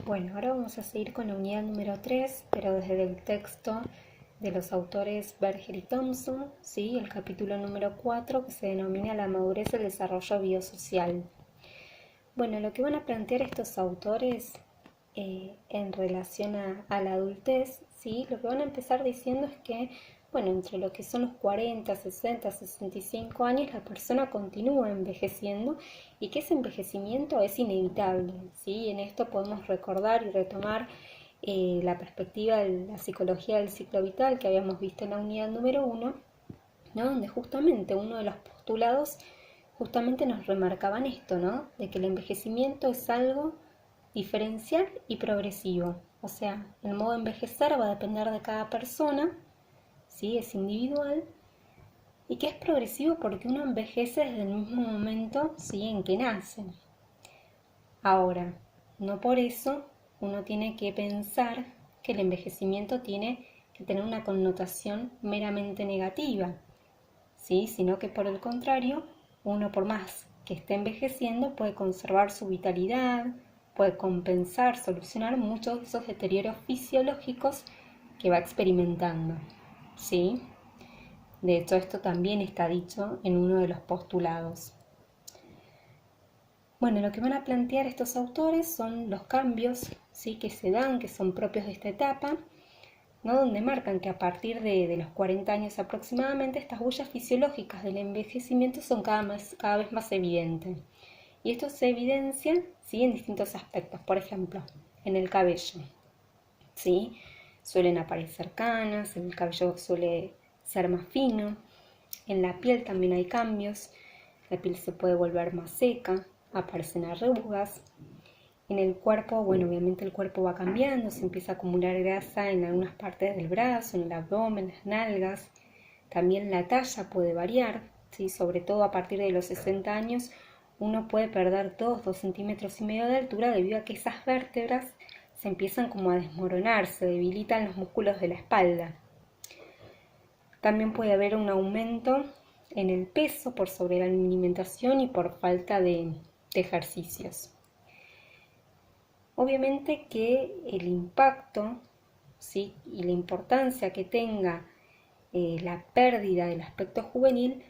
Bueno, ahora vamos a seguir con la unidad número 3, pero desde el texto de los autores Berger y Thompson, ¿sí? El capítulo número 4 que se denomina La madurez del desarrollo biosocial. Bueno, lo que van a plantear estos autores en relación a la adultez, ¿sí? Lo que van a empezar diciendo es que, bueno, entre lo que son los 40, 60, 65 años, la persona continúa envejeciendo y que ese envejecimiento es inevitable, ¿sí? En esto podemos recordar y retomar la perspectiva de la psicología del ciclo vital que habíamos visto en la unidad número 1, ¿no? Donde justamente uno de los postulados justamente nos remarcaban esto, ¿no? De que el envejecimiento es algo diferencial y progresivo. O sea, el modo de envejecer va a depender de cada persona, ¿sí? Es individual y que es progresivo porque uno envejece desde el mismo momento, ¿sí? En que nace. Ahora, no por eso uno tiene que pensar que el envejecimiento tiene que tener una connotación meramente negativa, ¿sí? Sino que por el contrario, uno por más que esté envejeciendo puede conservar su vitalidad, puede compensar, solucionar muchos de esos deterioros fisiológicos que va experimentando, ¿sí? De hecho, esto también está dicho en uno de los postulados. Bueno, lo que van a plantear estos autores son los cambios, ¿sí? Que se dan, que son propios de esta etapa, ¿no? Donde marcan que a partir de los 40 años aproximadamente estas huellas fisiológicas del envejecimiento son cada vez más evidentes. Y esto se evidencia, ¿sí? En distintos aspectos. Por ejemplo, en el cabello, ¿sí? Suelen aparecer canas, el cabello suele ser más fino, en la piel también hay cambios, la piel se puede volver más seca, aparecen arrugas. En el cuerpo, bueno, obviamente el cuerpo va cambiando, se empieza a acumular grasa en algunas partes del brazo, en el abdomen, las nalgas. También la talla puede variar, ¿sí? Sobre todo a partir de los 60 años uno puede perder 2 centímetros y medio de altura debido a que esas vértebras se empiezan como a desmoronar, se debilitan los músculos de la espalda. También puede haber un aumento en el peso por sobrealimentación y por falta de ejercicios. Obviamente que el impacto, ¿sí? Y la importancia que tenga la pérdida del aspecto juvenil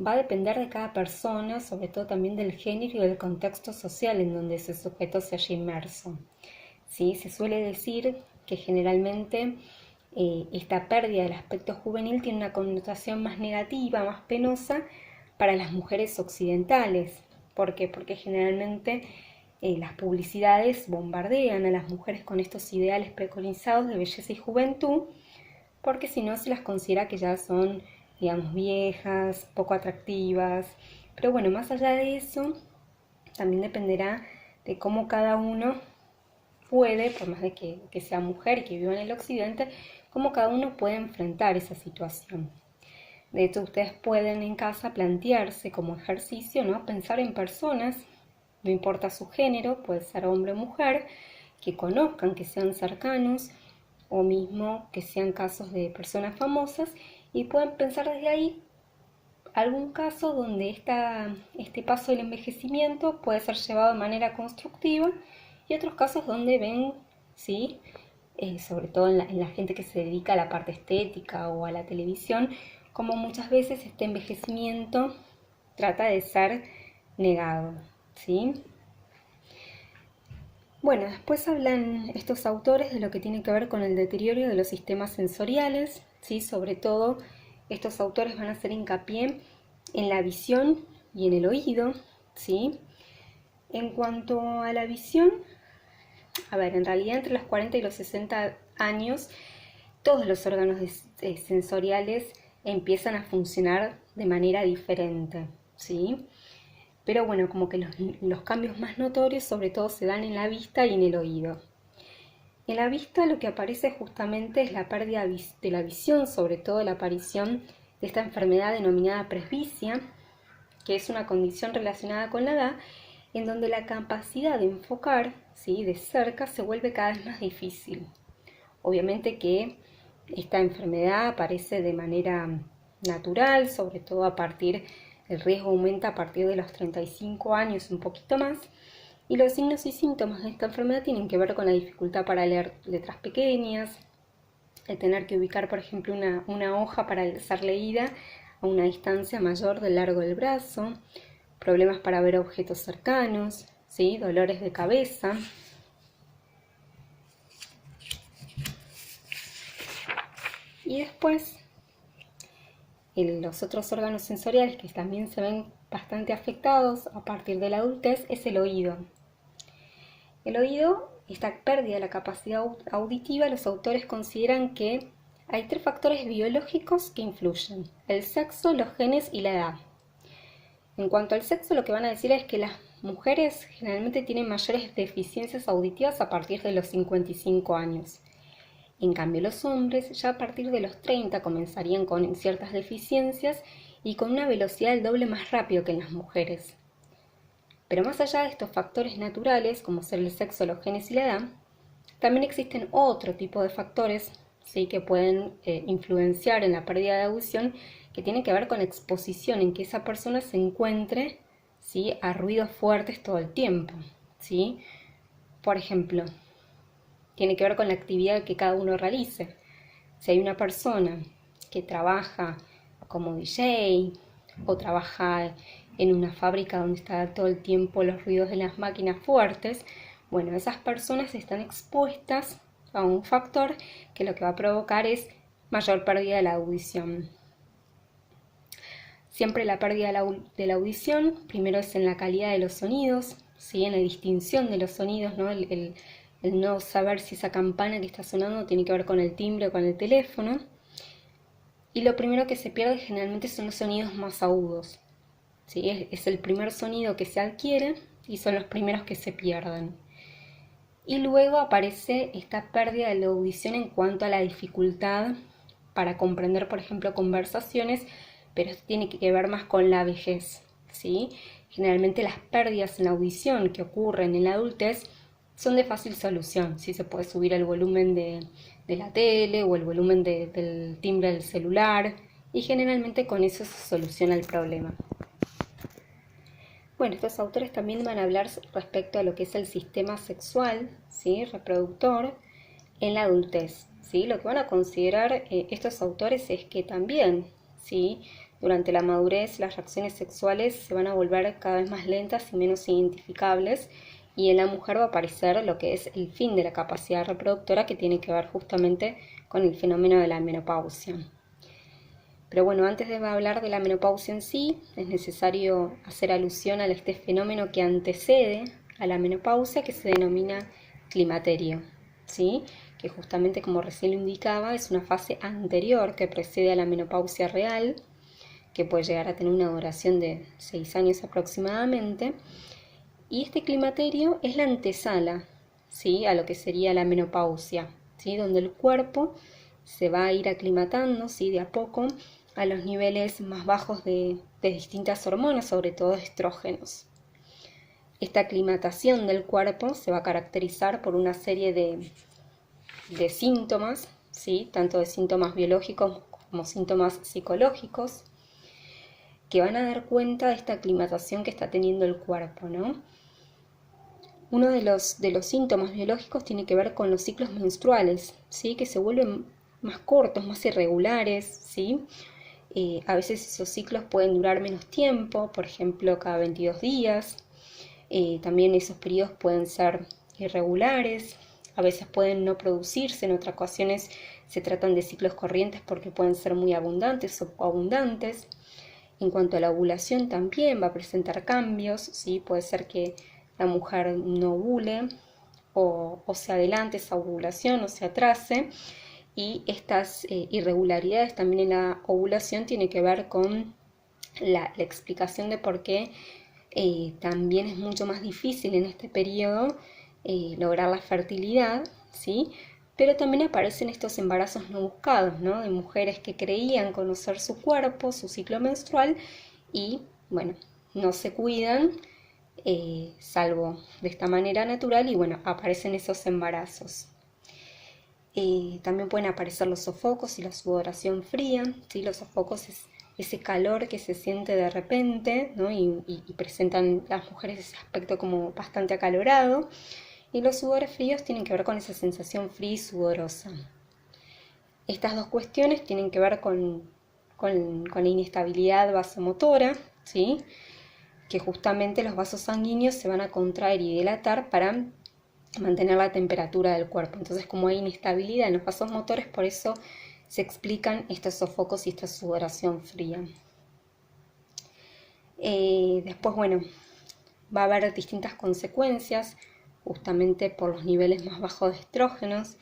va a depender de cada persona, sobre todo también del género y del contexto social en donde ese sujeto se haya inmerso. ¿Sí? Se suele decir que generalmente esta pérdida del aspecto juvenil tiene una connotación más negativa, más penosa para las mujeres occidentales. ¿Por qué? Porque generalmente las publicidades bombardean a las mujeres con estos ideales preconizados de belleza y juventud, porque si no se las considera que ya son, digamos, viejas, poco atractivas. Pero bueno, más allá de eso, también dependerá de cómo cada uno puede, por más de que sea mujer y que viva en el occidente, cómo cada uno puede enfrentar esa situación. De hecho, ustedes pueden en casa plantearse como ejercicio, ¿no? Pensar en personas, no importa su género, puede ser hombre o mujer, que conozcan, que sean cercanos, o mismo que sean casos de personas famosas, y pueden pensar desde ahí algún caso donde este paso del envejecimiento puede ser llevado de manera constructiva y otros casos donde ven, ¿sí? Sobre todo en la gente que se dedica a la parte estética o a la televisión, como muchas veces este envejecimiento trata de ser negado, ¿sí? Bueno, después hablan estos autores de lo que tiene que ver con el deterioro de los sistemas sensoriales, ¿sí? Sobre todo estos autores van a hacer hincapié en la visión y en el oído, ¿sí? En cuanto a la visión, a ver, en realidad entre los 40 y los 60 años todos los órganos sensoriales empiezan a funcionar de manera diferente, ¿sí? Pero bueno, como que los cambios más notorios sobre todo se dan en la vista y en el oído. En la vista lo que aparece justamente es la pérdida de la visión, sobre todo la aparición de esta enfermedad denominada presbicia, que es una condición relacionada con la edad, en donde la capacidad de enfocar, ¿sí? De cerca se vuelve cada vez más difícil. Obviamente que esta enfermedad aparece de manera natural, sobre todo el riesgo aumenta a partir de los 35 años, un poquito más, Y los signos y síntomas de esta enfermedad tienen que ver con la dificultad para leer letras pequeñas, el tener que ubicar, por ejemplo, una hoja para ser leída a una distancia mayor del largo del brazo, problemas para ver objetos cercanos, ¿sí? Dolores de cabeza. Y después, los otros órganos sensoriales que también se ven bastante afectados a partir de la adultez es el oído. El oído, esta pérdida de la capacidad auditiva, los autores consideran que hay 3 factores biológicos que influyen: el sexo, los genes y la edad. En cuanto al sexo, lo que van a decir es que las mujeres generalmente tienen mayores deficiencias auditivas a partir de los 55 años. En cambio, los hombres ya a partir de los 30 comenzarían con ciertas deficiencias y con una velocidad del doble más rápido que en las mujeres. Pero más allá de estos factores naturales, como ser el sexo, los genes y la edad, también existen otro tipo de factores, ¿sí?, que pueden influenciar en la pérdida de audición, que tienen que ver con la exposición en que esa persona se encuentre, ¿sí?, a ruidos fuertes todo el tiempo, ¿sí? Por ejemplo, tiene que ver con la actividad que cada uno realice. Si hay una persona que trabaja como DJ o trabaja en una fábrica donde está todo el tiempo los ruidos de las máquinas fuertes, bueno, esas personas están expuestas a un factor que lo que va a provocar es mayor pérdida de la audición. Siempre la pérdida de la audición, primero es en la calidad de los sonidos, ¿sí?, en la distinción de los sonidos, ¿no? El no saber si esa campana que está sonando tiene que ver con el timbre o con el teléfono. Y lo primero que se pierde generalmente son los sonidos más agudos, ¿sí? Es el primer sonido que se adquiere y son los primeros que se pierden. Y luego aparece esta pérdida de la audición en cuanto a la dificultad para comprender, por ejemplo, conversaciones, pero esto tiene que ver más con la vejez, ¿sí? Generalmente las pérdidas en la audición que ocurren en la adultez son de fácil solución, ¿sí? Se puede subir el volumen de la tele o el volumen del timbre del celular y generalmente con eso se soluciona el problema. Bueno, estos autores también van a hablar respecto a lo que es el sistema sexual, ¿sí?, reproductor en la adultez, ¿sí? Lo que van a considerar estos autores es que también, ¿sí?, durante la madurez las reacciones sexuales se van a volver cada vez más lentas y menos identificables, y en la mujer va a aparecer lo que es el fin de la capacidad reproductora, que tiene que ver justamente con el fenómeno de la menopausia. Pero bueno, antes de hablar de la menopausia en sí, es necesario hacer alusión a este fenómeno que antecede a la menopausia, que se denomina climaterio, ¿sí?, que justamente, como recién lo indicaba, es una fase anterior que precede a la menopausia real, que puede llegar a tener una duración de 6 años aproximadamente. Y este climaterio es la antesala, ¿sí?, a lo que sería la menopausia, ¿sí?, donde el cuerpo se va a ir aclimatando, ¿sí?, de a poco a los niveles más bajos de distintas hormonas, sobre todo estrógenos. Esta aclimatación del cuerpo se va a caracterizar por una serie de síntomas, ¿sí?, tanto de síntomas biológicos como síntomas psicológicos, que van a dar cuenta de esta aclimatación que está teniendo el cuerpo, ¿no? Uno de los síntomas biológicos tiene que ver con los ciclos menstruales, ¿sí?, que se vuelven más cortos, más irregulares, ¿sí? A veces esos ciclos pueden durar menos tiempo, por ejemplo, cada 22 días. También esos periodos pueden ser irregulares, a veces pueden no producirse, en otras ocasiones se tratan de ciclos corrientes porque pueden ser muy abundantes o abundantes. En cuanto a la ovulación también va a presentar cambios, ¿sí? Puede ser que la mujer no ovule o se adelante esa ovulación o se atrase, y estas irregularidades también en la ovulación tienen que ver con la explicación de por qué también es mucho más difícil en este periodo lograr la fertilidad, ¿sí? Pero también aparecen estos embarazos no buscados, ¿no?, de mujeres que creían conocer su cuerpo, su ciclo menstrual, y bueno, no se cuidan, salvo de esta manera natural, y bueno, aparecen esos embarazos. También pueden aparecer los sofocos y la sudoración fría, ¿sí? Los sofocos es ese calor que se siente de repente, ¿no? Y presentan las mujeres ese aspecto como bastante acalorado. Y los sudores fríos tienen que ver con esa sensación fría y sudorosa. Estas dos cuestiones tienen que ver con la inestabilidad vasomotora, ¿sí? Que justamente los vasos sanguíneos se van a contraer y dilatar para mantener la temperatura del cuerpo. Entonces, como hay inestabilidad en los vasos motores, por eso se explican estos sofocos y esta sudoración fría. Después, bueno, va a haber distintas consecuencias, justamente por los niveles más bajos de estrógenos.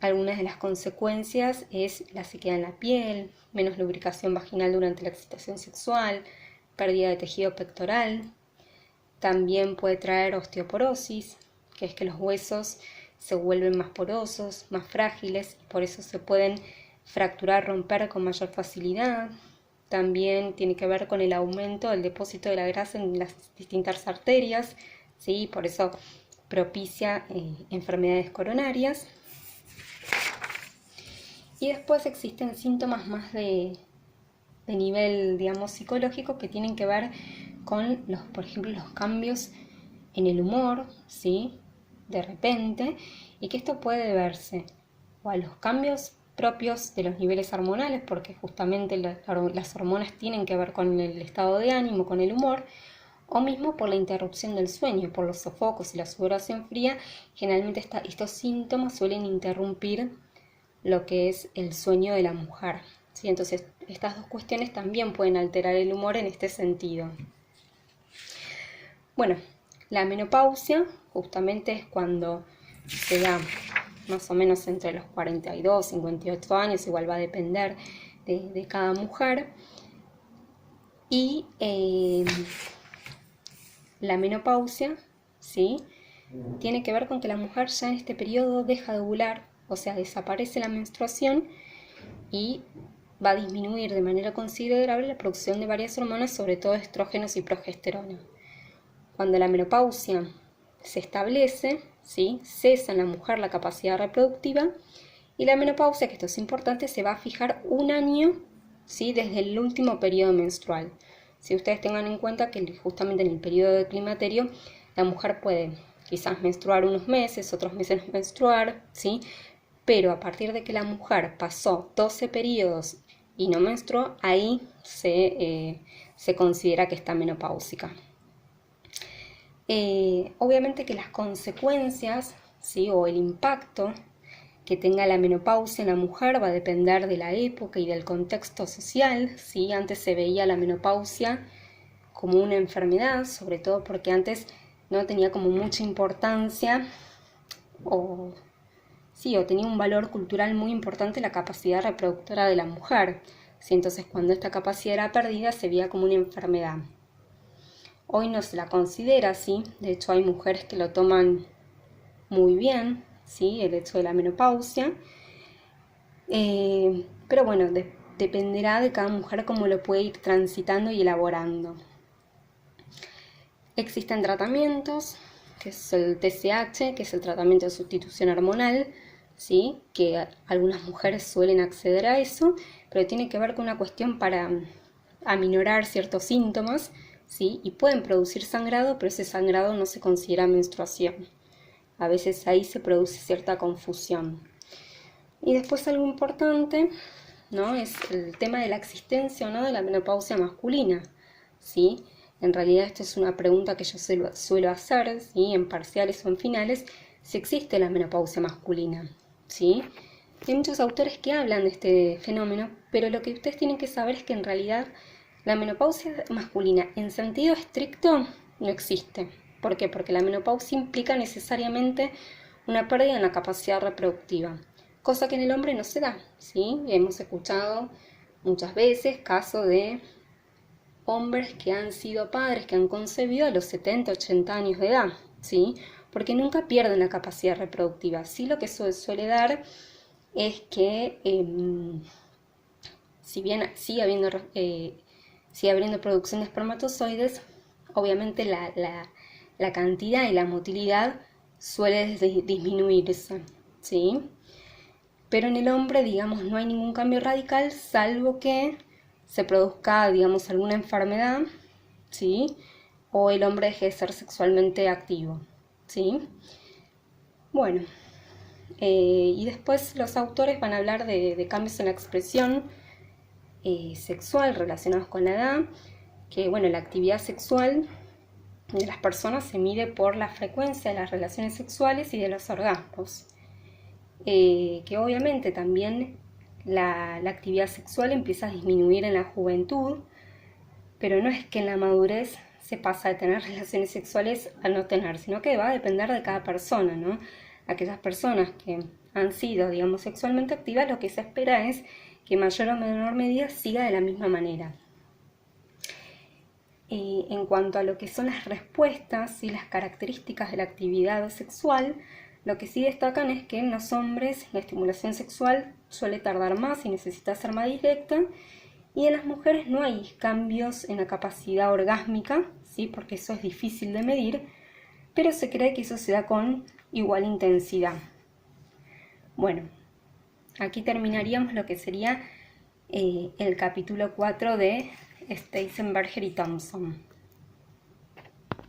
Algunas de las consecuencias es la sequedad en la piel, menos lubricación vaginal durante la excitación sexual, pérdida de tejido pectoral. También puede traer osteoporosis, que es que los huesos se vuelven más porosos, más frágiles, y por eso se pueden fracturar, romper con mayor facilidad. También tiene que ver con el aumento del depósito de la grasa en las distintas arterias, ¿sí? Por eso propicia enfermedades coronarias. Y después existen síntomas más de nivel, digamos, psicológico, que tienen que ver con por ejemplo, los cambios en el humor, ¿sí? De repente, y que esto puede deberse o a los cambios propios de los niveles hormonales, porque justamente las hormonas tienen que ver con el estado de ánimo, con el humor, o mismo por la interrupción del sueño, por los sofocos y la sudoración fría. Generalmente estos síntomas suelen interrumpir lo que es el sueño de la mujer, ¿sí? Entonces, estas dos cuestiones también pueden alterar el humor en este sentido. Bueno, la menopausia justamente es cuando se da más o menos entre los 42 y 58 años, igual va a depender de cada mujer. Y la menopausia, ¿sí? Tiene que ver con que la mujer ya en este periodo deja de ovular, o sea, desaparece la menstruación y va a disminuir de manera considerable la producción de varias hormonas, sobre todo estrógenos y progesterona. Cuando la menopausia se establece, ¿sí? Cesa en la mujer la capacidad reproductiva, y la menopausia, que esto es importante, se va a fijar un año, ¿sí? Desde el último periodo menstrual. Si ustedes tengan en cuenta que justamente en el periodo de climaterio la mujer puede quizás menstruar unos meses, otros meses no menstruar, ¿sí? Pero a partir de que la mujer pasó 12 periodos y no menstruó, ahí se considera que está menopáusica. Obviamente que las consecuencias, ¿sí? O el impacto que tenga la menopausia en la mujer va a depender de la época y del contexto social, ¿sí? Antes se veía la menopausia como una enfermedad, sobre todo porque antes no tenía como mucha importancia o tenía un valor cultural muy importante la capacidad reproductora de la mujer, ¿sí? Entonces, cuando esta capacidad era perdida se veía como una enfermedad. Hoy no se la considera así, de hecho hay mujeres que lo toman muy bien, ¿sí? El hecho de la menopausia, pero bueno, dependerá de cada mujer cómo lo puede ir transitando y elaborando. Existen tratamientos, que es el TSH, que es el tratamiento de sustitución hormonal, ¿sí? Que algunas mujeres suelen acceder a eso, pero tiene que ver con una cuestión para aminorar ciertos síntomas, ¿sí? Y pueden producir sangrado, pero ese sangrado no se considera menstruación. A veces ahí se produce cierta confusión. Y después algo importante, ¿no? Es el tema de la existencia o no de la menopausia masculina, ¿sí? En realidad esta es una pregunta que yo suelo hacer, ¿sí? En parciales o en finales, si existe la menopausia masculina, ¿sí? Hay muchos autores que hablan de este fenómeno, pero lo que ustedes tienen que saber es que en realidad la menopausia masculina en sentido estricto no existe. ¿Por qué? Porque la menopausia implica necesariamente una pérdida en la capacidad reproductiva, cosa que en el hombre no se da, ¿sí? Hemos escuchado muchas veces casos de hombres que han sido padres, que han concebido a los 70, 80 años de edad, ¿sí? Porque nunca pierden la capacidad reproductiva. Sí, lo que suele dar es que, si bien sigue habiendo producción de espermatozoides, obviamente la cantidad y la motilidad suele disminuirse, ¿sí? Pero en el hombre, digamos, no hay ningún cambio radical, salvo que se produzca, digamos, alguna enfermedad, ¿sí? O el hombre deje de ser sexualmente activo, ¿sí? Bueno, y después los autores van a hablar de cambios en la expresión sexual relacionados con la edad, que bueno, la actividad sexual de las personas se mide por la frecuencia de las relaciones sexuales y de los orgasmos, que obviamente también la actividad sexual empieza a disminuir en la juventud, pero no es que en la madurez se pasa de tener relaciones sexuales a no tener, sino que va a depender de cada persona, ¿no? Aquellas personas que han sido, digamos, sexualmente activas, lo que se espera es que en mayor o menor medida siga de la misma manera. En cuanto a lo que son las respuestas y las características de la actividad sexual, lo que sí destacan es que en los hombres la estimulación sexual suele tardar más y necesita ser más directa, y en las mujeres no hay cambios en la capacidad orgásmica, ¿sí? Porque eso es difícil de medir, pero se cree que eso se da con igual intensidad. Bueno, aquí terminaríamos lo que sería el capítulo 4 de Steisenberger y Thompson.